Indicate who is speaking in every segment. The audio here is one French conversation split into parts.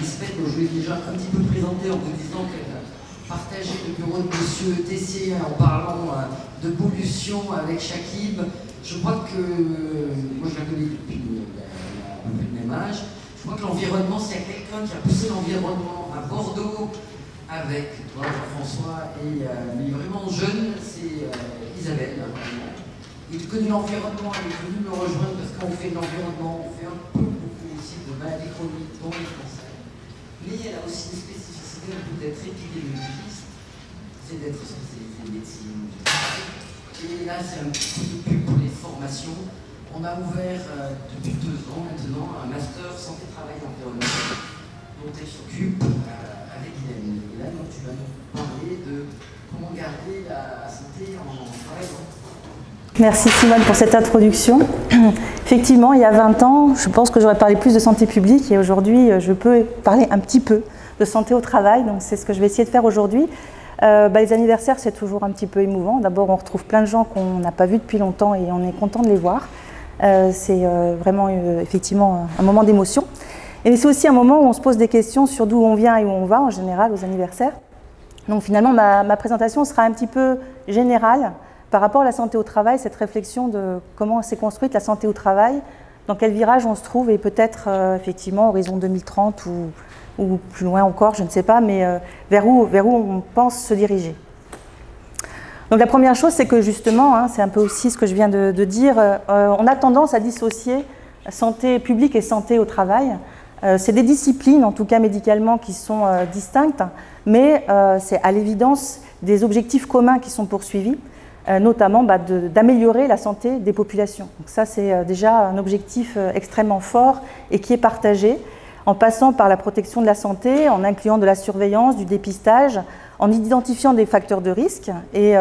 Speaker 1: Lisbeth, dont je l'ai déjà un petit peu présenté en vous disant qu'elle partageait le bureau de M. Tessier en parlant de pollution avec Chakib. Je crois que, moi je la connais depuis un peu le même âge, je crois que l'environnement, s'il y a quelqu'un qui a poussé l'environnement à Bordeaux avec toi, Jean-François, et mais vraiment jeune, c'est Isabelle. Il connaît l'environnement, elle est venue me rejoindre parce qu'on fait de l'environnement, on fait un peu beaucoup aussi de maladies chroniques, dont les cancers. Mais elle a aussi une spécificité un peu d'être épidémiologiste, c'est d'être spécialisée en médecine. Et là, c'est un petit coup de pub pour les formations. On a ouvert depuis 2 ans maintenant un master santé, travail et environnement dont elle s'occupe avec Hélène. Et là, donc, tu vas nous parler de comment garder la santé en travaillant.
Speaker 2: Merci Simone pour cette introduction. Effectivement, il y a 20 ans, je pense que j'aurais parlé plus de santé publique et aujourd'hui, je peux parler un petit peu de santé au travail. Donc c'est ce que je vais essayer de faire aujourd'hui. Les anniversaires, c'est toujours un petit peu émouvant. D'abord, on retrouve plein de gens qu'on n'a pas vus depuis longtemps et on est content de les voir. C'est vraiment effectivement un moment d'émotion. Et c'est aussi un moment où on se pose des questions sur d'où on vient et où on va en général aux anniversaires. Donc finalement, ma présentation sera un petit peu générale par rapport à la santé au travail, cette réflexion de comment s'est construite la santé au travail, dans quel virage on se trouve et peut-être effectivement horizon 2030 ou plus loin encore, je ne sais pas, mais vers où on pense se diriger. Donc la première chose, c'est que justement, c'est un peu aussi ce que je viens de dire, on a tendance à dissocier santé publique et santé au travail. C'est des disciplines, en tout cas médicalement, qui sont distinctes, mais c'est à l'évidence des objectifs communs qui sont poursuivis, notamment d'améliorer la santé des populations. Donc ça, c'est déjà un objectif extrêmement fort et qui est partagé, en passant par la protection de la santé, en incluant de la surveillance, du dépistage, en identifiant des facteurs de risque et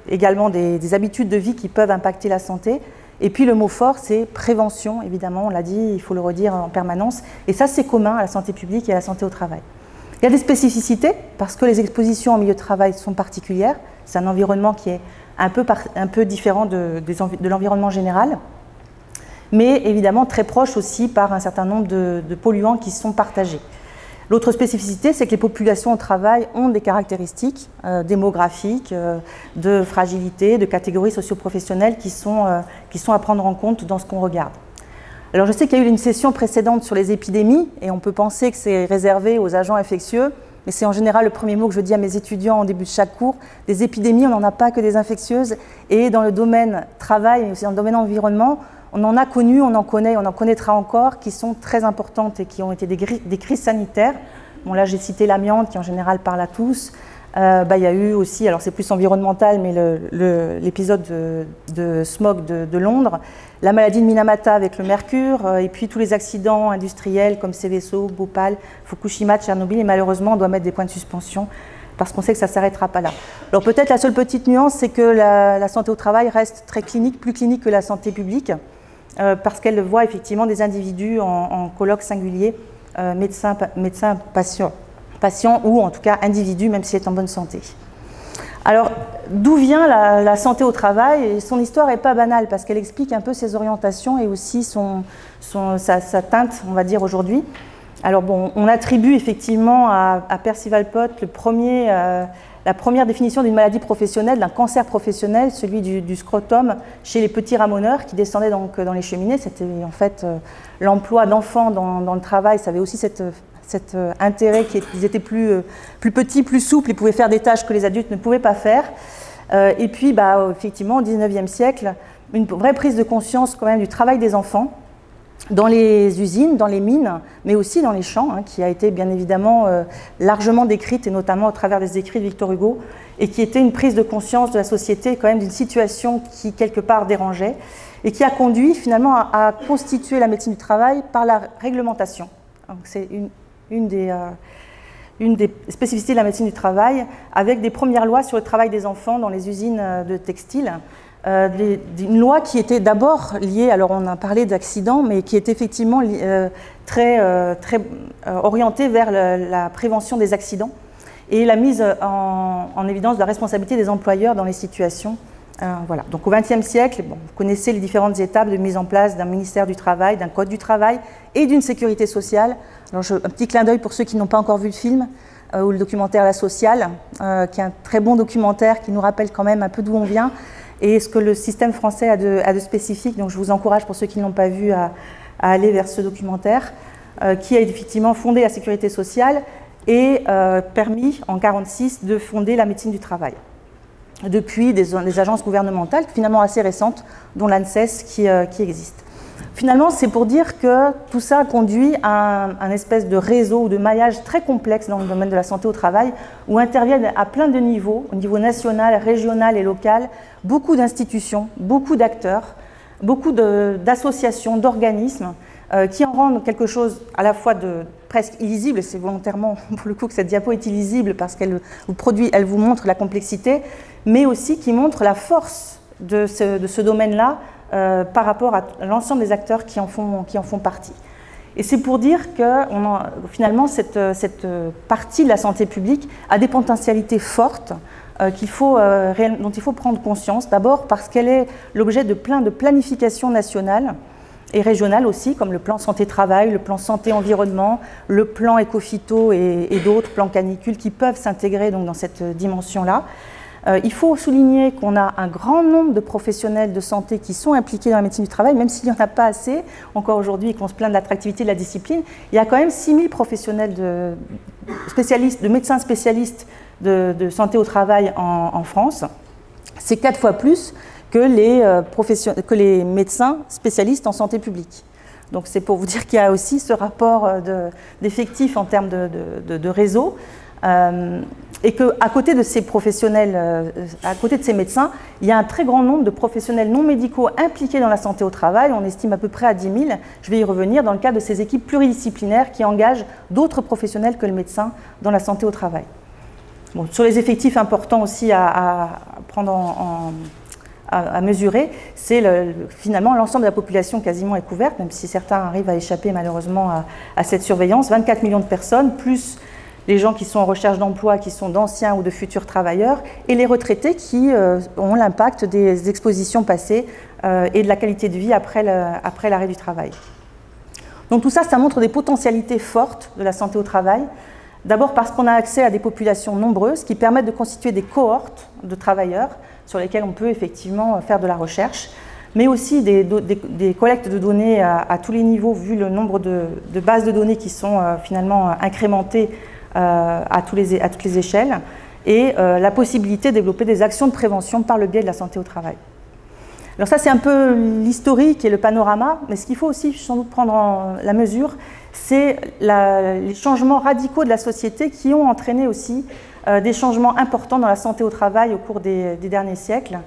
Speaker 2: également des habitudes de vie qui peuvent impacter la santé. Et puis le mot fort, c'est prévention, évidemment, on l'a dit, il faut le redire en permanence. Et ça, c'est commun à la santé publique et à la santé au travail. Il y a des spécificités, parce que les expositions en milieu de travail sont particulières. C'est un environnement qui est un peu différent de l'environnement général, mais évidemment très proche aussi par un certain nombre de polluants qui sont partagés. L'autre spécificité, c'est que les populations au travail ont des caractéristiques démographiques, de fragilité, de catégories socio-professionnelles qui sont à prendre en compte dans ce qu'on regarde. Alors je sais qu'il y a eu une session précédente sur les épidémies et on peut penser que c'est réservé aux agents infectieux, mais c'est en général le premier mot que je dis à mes étudiants en début de chaque cours. Des épidémies, on n'en a pas que des infectieuses, et dans le domaine travail, mais aussi dans le domaine environnement, on en a connu, on en connaît, on en connaîtra encore, qui sont très importantes et qui ont été des crises sanitaires. Bon, là, j'ai cité l'amiante, qui en général parle à tous. Il y a eu aussi, alors c'est plus environnemental, mais l'épisode de smog de Londres, la maladie de Minamata avec le mercure, et puis tous les accidents industriels comme Seveso, Bhopal, Fukushima, Tchernobyl, et malheureusement, on doit mettre des points de suspension parce qu'on sait que ça ne s'arrêtera pas là. Alors peut-être la seule petite nuance, c'est que la santé au travail reste très clinique, plus clinique que la santé publique, parce qu'elle voit effectivement des individus en colloque singulier, médecin, patient ou en tout cas individu, même s'il est en bonne santé. Alors, d'où vient la santé au travail? Et son histoire n'est pas banale parce qu'elle explique un peu ses orientations et aussi sa teinte, on va dire, aujourd'hui. Alors bon, on attribue effectivement à Percival Pott la première définition d'une maladie professionnelle, d'un cancer professionnel, celui du scrotum chez les petits ramoneurs qui descendaient donc dans les cheminées. C'était en fait l'emploi d'enfants dans le travail, ça avait aussi cet intérêt qu'ils étaient plus petits, plus souples, ils pouvaient faire des tâches que les adultes ne pouvaient pas faire. Et puis, effectivement, au XIXe siècle, une vraie prise de conscience quand même du travail des enfants dans les usines, dans les mines, mais aussi dans les champs, qui a été bien évidemment largement décrite, et notamment au travers des écrits de Victor Hugo, et qui était une prise de conscience de la société, quand même d'une situation qui, quelque part, dérangeait, et qui a conduit finalement à constituer la médecine du travail par la réglementation. C'est une des spécificités de la médecine du travail, avec des premières lois sur le travail des enfants dans les usines de textile. Une loi qui était d'abord liée, alors on a parlé d'accidents, mais qui est effectivement très orientée vers la prévention des accidents et la mise en évidence de la responsabilité des employeurs dans les situations Voilà. Donc au XXe siècle, bon, vous connaissez les différentes étapes de mise en place d'un ministère du Travail, d'un code du travail et d'une sécurité sociale. Alors, un petit clin d'œil pour ceux qui n'ont pas encore vu le film ou le documentaire La Sociale, qui est un très bon documentaire qui nous rappelle quand même un peu d'où on vient et ce que le système français a de spécifique. Donc je vous encourage, pour ceux qui ne l'ont pas vu, à aller vers ce documentaire qui a effectivement fondé la sécurité sociale et permis en 1946 de fonder la médecine du travail. Depuis des agences gouvernementales finalement assez récentes, dont l'ANSES qui existe. Finalement, c'est pour dire que tout ça conduit à un espèce de réseau ou de maillage très complexe dans le domaine de la santé au travail, où interviennent à plein de niveaux, au niveau national, régional et local, beaucoup d'institutions, beaucoup d'acteurs, beaucoup d'associations, d'organismes, qui en rendent quelque chose à la fois de presque illisible, et c'est volontairement pour le coup que cette diapo est illisible parce qu'elle vous montre la complexité, mais aussi qui montre la force de ce domaine-là par rapport à l'ensemble des acteurs qui en font partie. Et c'est pour dire que finalement cette partie de la santé publique a des potentialités fortes dont il faut prendre conscience, d'abord parce qu'elle est l'objet de plein de planifications nationales et régionales aussi, comme le plan santé-travail, le plan santé-environnement, le plan éco-phyto et d'autres plans canicules qui peuvent s'intégrer donc dans cette dimension-là. Il faut souligner qu'on a un grand nombre de professionnels de santé qui sont impliqués dans la médecine du travail, même s'il n'y en a pas assez encore aujourd'hui et qu'on se plaint de l'attractivité de la discipline. Il y a quand même 6000 professionnels de médecins spécialistes de santé au travail en France. C'est 4 fois plus que les médecins spécialistes en santé publique. Donc c'est pour vous dire qu'il y a aussi ce rapport d'effectifs en termes de réseau. Et qu'à côté de ces professionnels, à côté de ces médecins, il y a un très grand nombre de professionnels non médicaux impliqués dans la santé au travail. On estime à peu près à 10 000. Je vais y revenir dans le cadre de ces équipes pluridisciplinaires qui engagent d'autres professionnels que le médecin dans la santé au travail. Bon, sur les effectifs importants aussi à prendre à mesurer, c'est finalement l'ensemble de la population quasiment est couverte, même si certains arrivent à échapper malheureusement à cette surveillance. 24 millions de personnes, plus les gens qui sont en recherche d'emploi, qui sont d'anciens ou de futurs travailleurs, et les retraités qui ont l'impact des expositions passées et de la qualité de vie après l'arrêt du travail. Donc tout ça, ça montre des potentialités fortes de la santé au travail. D'abord parce qu'on a accès à des populations nombreuses qui permettent de constituer des cohortes de travailleurs sur lesquels on peut effectivement faire de la recherche, mais aussi des collectes de données à tous les niveaux, vu le nombre de bases de données qui sont finalement incrémentées à toutes les échelles, et la possibilité de développer des actions de prévention par le biais de la santé au travail. Alors ça, c'est un peu l'historique et le panorama, mais ce qu'il faut aussi sans doute prendre la mesure, c'est les changements radicaux de la société qui ont entraîné aussi des changements importants dans la santé au travail au cours des derniers siècles,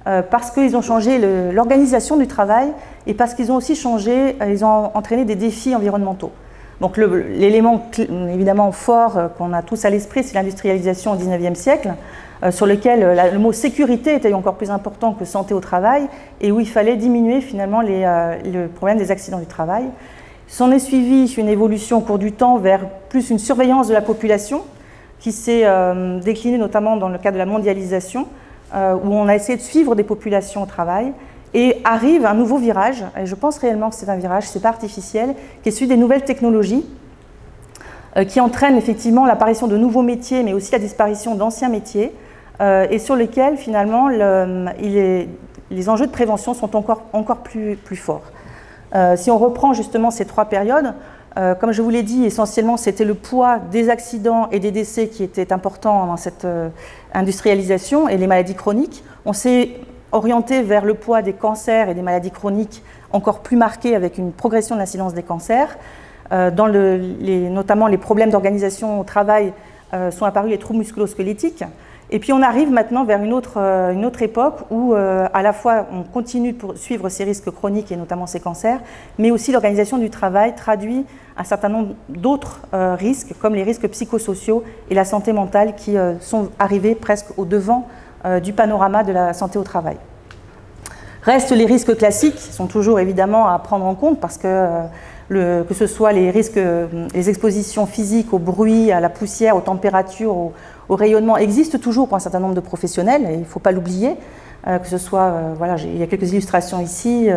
Speaker 2: parce qu'ils ont changé l'organisation du travail et parce qu'ils ont aussi ils ont entraîné des défis environnementaux. Donc l'élément évidemment fort qu'on a tous à l'esprit, c'est l'industrialisation au XIXe siècle, sur lequel le mot sécurité était encore plus important que santé au travail, et où il fallait diminuer finalement le problème des accidents du travail. S'en est suivi une évolution au cours du temps vers plus une surveillance de la population, qui s'est déclinée notamment dans le cadre de la mondialisation, où on a essayé de suivre des populations au travail. Et arrive un nouveau virage, et je pense réellement que c'est un virage, c'est pas artificiel, qui est celui des nouvelles technologies, qui entraînent effectivement l'apparition de nouveaux métiers, mais aussi la disparition d'anciens métiers, et sur lesquels finalement les enjeux de prévention sont encore plus forts. Si on reprend justement ces 3 périodes, comme je vous l'ai dit, essentiellement c'était le poids des accidents et des décès qui était important dans cette industrialisation et les maladies chroniques. On s'est orienté vers le poids des cancers et des maladies chroniques encore plus marquées avec une progression de l'incidence des cancers. Notamment les problèmes d'organisation au travail sont apparus, les troubles musculo-squelettiques. Et puis on arrive maintenant vers une autre époque où à la fois on continue de suivre ces risques chroniques et notamment ces cancers, mais aussi l'organisation du travail traduit un certain nombre d'autres risques comme les risques psychosociaux et la santé mentale qui sont arrivés presque au devant du panorama de la santé au travail. Restent les risques classiques, qui sont toujours évidemment à prendre en compte parce que ce soit les risques, les expositions physiques au bruit, à la poussière, aux températures, au rayonnement, existent toujours pour un certain nombre de professionnels, et il ne faut pas l'oublier. que ce soit, voilà, il y a quelques illustrations ici,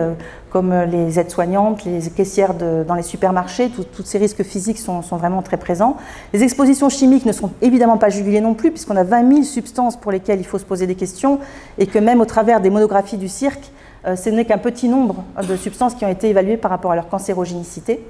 Speaker 2: comme les aides-soignantes, les caissières dans les supermarchés, tous ces risques physiques sont vraiment très présents. Les expositions chimiques ne sont évidemment pas jugulées non plus, puisqu'on a 20 000 substances pour lesquelles il faut se poser des questions, et que même au travers des monographies du cirque, ce n'est qu'un petit nombre de substances qui ont été évaluées par rapport à leur cancérogénicité,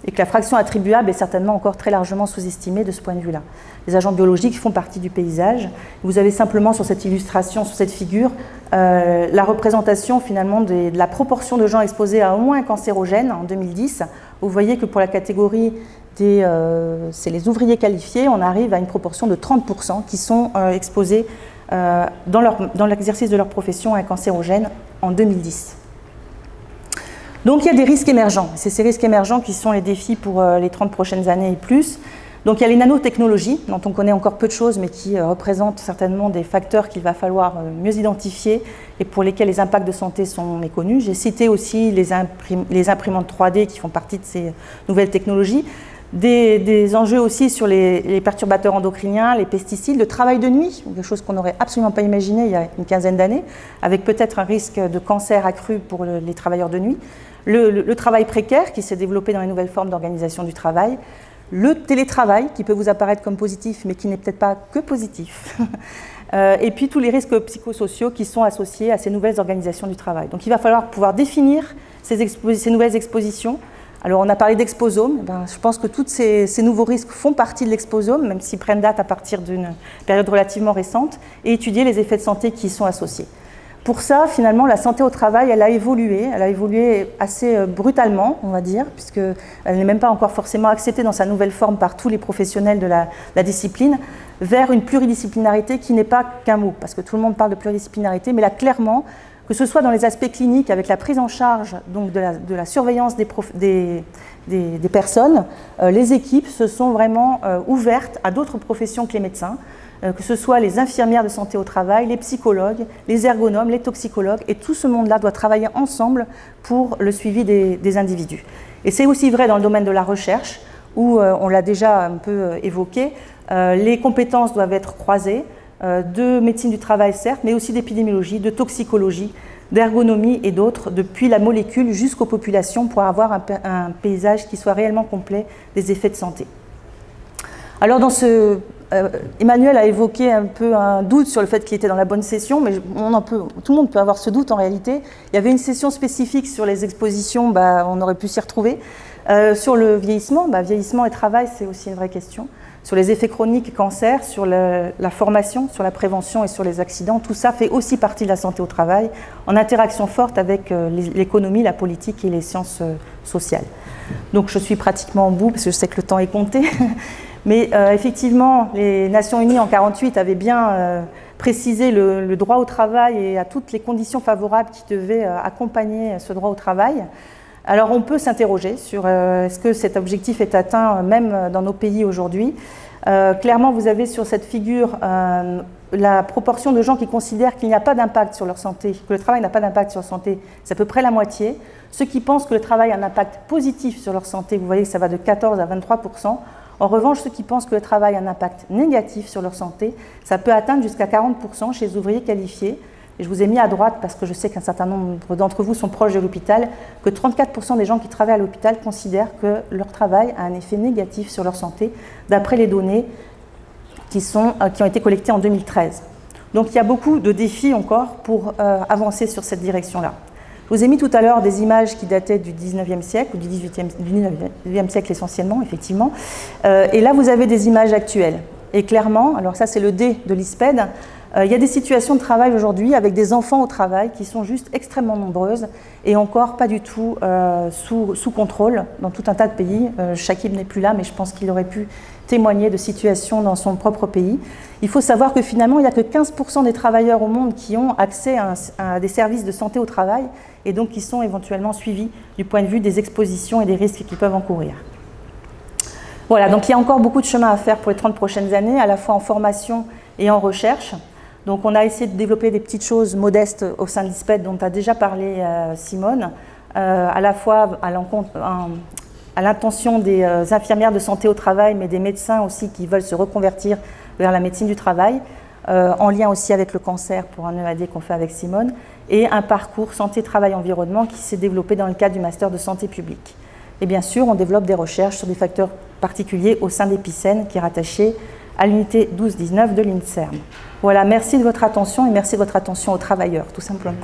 Speaker 2: et que la fraction attribuable est certainement encore très largement sous-estimée de ce point de vue-là. Les agents biologiques font partie du paysage. Vous avez simplement sur cette illustration, sur cette figure, la représentation finalement de la proportion de gens exposés à au moins un cancérogène en 2010. Vous voyez que pour la catégorie c'est les ouvriers qualifiés, on arrive à une proportion de 30% qui sont exposés dans l'exercice de leur profession à un cancérogène en 2010. Donc il y a des risques émergents. C'est ces risques émergents qui sont les défis pour les 30 prochaines années et plus. Donc il y a les nanotechnologies, dont on connaît encore peu de choses, mais qui représentent certainement des facteurs qu'il va falloir mieux identifier et pour lesquels les impacts de santé sont méconnus. J'ai cité aussi les imprimantes 3D qui font partie de ces nouvelles technologies. Des enjeux aussi sur les perturbateurs endocriniens, les pesticides, le travail de nuit, quelque chose qu'on n'aurait absolument pas imaginé il y a une quinzaine d'années, avec peut-être un risque de cancer accru pour les travailleurs de nuit. Le travail précaire qui s'est développé dans les nouvelles formes d'organisation du travail, le télétravail qui peut vous apparaître comme positif mais qui n'est peut-être pas que positif, et puis tous les risques psychosociaux qui sont associés à ces nouvelles organisations du travail. Donc il va falloir pouvoir définir ces nouvelles expositions. Alors on a parlé d'exposome, je pense que tous ces nouveaux risques font partie de l'exposome, même s'ils prennent date à partir d'une période relativement récente, et étudier les effets de santé qui y sont associés. Pour ça, finalement, la santé au travail, elle a évolué assez brutalement, on va dire, puisqu'elle n'est même pas encore forcément acceptée dans sa nouvelle forme par tous les professionnels de la discipline, vers une pluridisciplinarité qui n'est pas qu'un mot, parce que tout le monde parle de pluridisciplinarité, mais là, clairement, que ce soit dans les aspects cliniques, avec la prise en charge donc de la surveillance des personnes, les équipes se sont vraiment ouvertes à d'autres professions que les médecins, que ce soit les infirmières de santé au travail, les psychologues, les ergonomes, les toxicologues, et tout ce monde-là doit travailler ensemble pour le suivi des individus. Et c'est aussi vrai dans le domaine de la recherche, où on l'a déjà un peu évoqué, les compétences doivent être croisées, de médecine du travail certes, mais aussi d'épidémiologie, de toxicologie, d'ergonomie et d'autres, depuis la molécule jusqu'aux populations, pour avoir un paysage qui soit réellement complet des effets de santé. Alors Emmanuel a évoqué un peu un doute sur le fait qu'il était dans la bonne session, mais tout le monde peut avoir ce doute en réalité. Il y avait une session spécifique sur les expositions, on aurait pu s'y retrouver. Sur le vieillissement, vieillissement et travail, c'est aussi une vraie question. Sur les effets chroniques et cancer, sur la formation, sur la prévention et sur les accidents, tout ça fait aussi partie de la santé au travail, en interaction forte avec l'économie, la politique et les sciences sociales. Donc je suis pratiquement au bout, parce que je sais que le temps est compté. Mais effectivement, les Nations Unies en 1948 avaient bien précisé le droit au travail et à toutes les conditions favorables qui devaient accompagner ce droit au travail. Alors on peut s'interroger sur est-ce que cet objectif est atteint même dans nos pays aujourd'hui. Clairement, vous avez sur cette figure la proportion de gens qui considèrent qu'il n'y a pas d'impact sur leur santé, que le travail n'a pas d'impact sur leur santé, c'est à peu près la moitié. Ceux qui pensent que le travail a un impact positif sur leur santé, vous voyez que ça va de 14 à 23%. En revanche, ceux qui pensent que le travail a un impact négatif sur leur santé, ça peut atteindre jusqu'à 40% chez les ouvriers qualifiés. Et je vous ai mis à droite, parce que je sais qu'un certain nombre d'entre vous sont proches de l'hôpital, que 34% des gens qui travaillent à l'hôpital considèrent que leur travail a un effet négatif sur leur santé, d'après les données qui ont été collectées en 2013. Donc il y a beaucoup de défis encore pour avancer sur cette direction-là. Je vous ai mis tout à l'heure des images qui dataient du 19e siècle, ou du 19e siècle essentiellement, effectivement. Et là, vous avez des images actuelles. Et clairement, alors ça c'est le D de l'ISPED, il y a des situations de travail aujourd'hui avec des enfants au travail qui sont juste extrêmement nombreuses et encore pas du tout sous contrôle dans tout un tas de pays. Shakib n'est plus là, mais je pense qu'il aurait pu témoigner de situations dans son propre pays. Il faut savoir que finalement, il n'y a que 15% des travailleurs au monde qui ont accès à des services de santé au travail et donc qui sont éventuellement suivis du point de vue des expositions et des risques qu'ils peuvent encourir. Voilà, donc il y a encore beaucoup de chemin à faire pour les 30 prochaines années, à la fois en formation et en recherche. Donc on a essayé de développer des petites choses modestes au sein de l'ISPED dont a déjà parlé Simone, à la fois à l'intention des infirmières de santé au travail, mais des médecins aussi qui veulent se reconvertir vers la médecine du travail. en lien aussi avec le cancer pour un EAD qu'on fait avec Simone, et un parcours santé, travail, environnement qui s'est développé dans le cadre du master de santé publique. Et bien sûr, on développe des recherches sur des facteurs particuliers au sein d'Epicène, qui est rattaché à l'unité 12-19 de l'INSERM. Voilà, merci de votre attention et merci de votre attention aux travailleurs, tout simplement.